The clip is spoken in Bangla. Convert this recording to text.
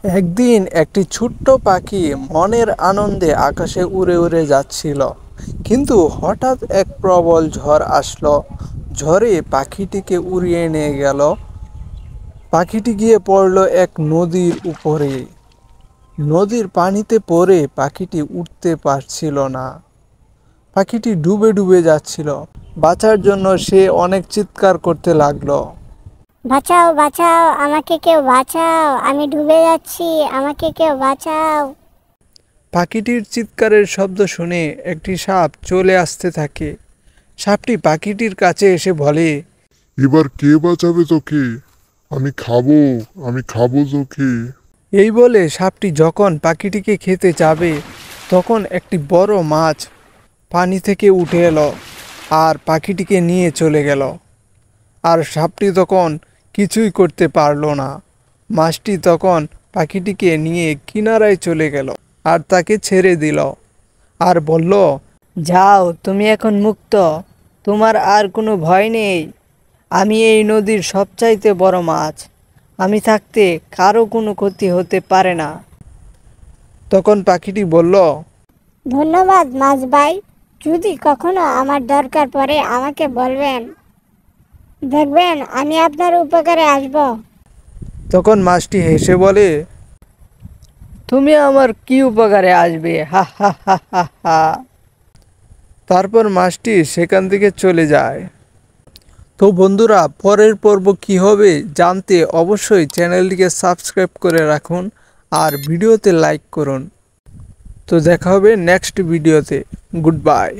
একদিন একটি ছোট্ট পাখি মনের আনন্দে আকাশে উড়ে উড়ে যাচ্ছিল, কিন্তু হঠাৎ এক প্রবল ঝড় আসলো। ঝড়ে পাখিটিকে উড়িয়ে নিয়ে গেল। পাখিটি গিয়ে পড়ল এক নদীর উপরে। নদীর পানিতে পড়ে পাখিটি উঠতে পারছিল না। পাখিটি ডুবে ডুবে যাচ্ছিল। বাঁচার জন্য সে অনেক চিৎকার করতে লাগলো। বাঁচাও বাঁচাও, আমাকে কেউ বাঁচাও, আমি ডুবে যাচ্ছি, আমাকে কেউ বাঁচাও। পাখিটির চিৎকারের শব্দ শুনে একটি সাপ চলে আসতে থাকে। সাপটি পাখিটির কাছে এসে বলে, এবার কে বাঁচাবে তোকে? আমি খাবো তোকে। এই বলে সাপটি যখন পাখিটিকে খেতে যাবে, তখন একটি বড় মাছ পানি থেকে উঠে এলো আর পাখিটিকে নিয়ে চলে গেল। আর সাপটি তখন কিছুই করতে পারল না। মাছটি তখন পাখিটিকে নিয়ে কিনারায় চলে গেল আর তাকে ছেড়ে দিল আর বলল, যাও, তুমি এখন মুক্ত, তোমার আর কোনো ভয় নেই। আমি এই নদীর সবচাইতে বড় মাছ, আমি থাকতে কারো কোনো ক্ষতি হতে পারে না। তখন পাখিটি বলল, ধন্যবাদ মাছ ভাই, যদি কখনো আমার দরকার পড়ে আমাকে বলবেন, দেখবেন আমি আপনার উপকারে আসব। তখন মাছটি হেসে বলে, তুমি আমার কি উপকারে আসবে, হা হা হা হা হা। তারপর মাছটি সেখান থেকে চলে যায়। তো বন্ধুরা, পরের পর্ব কি হবে জানতে অবশ্যই চ্যানেলটিকে সাবস্ক্রাইব করে রাখুন আর ভিডিওতে লাইক করুন। তো দেখা হবে নেক্সট ভিডিওতে। Good bye.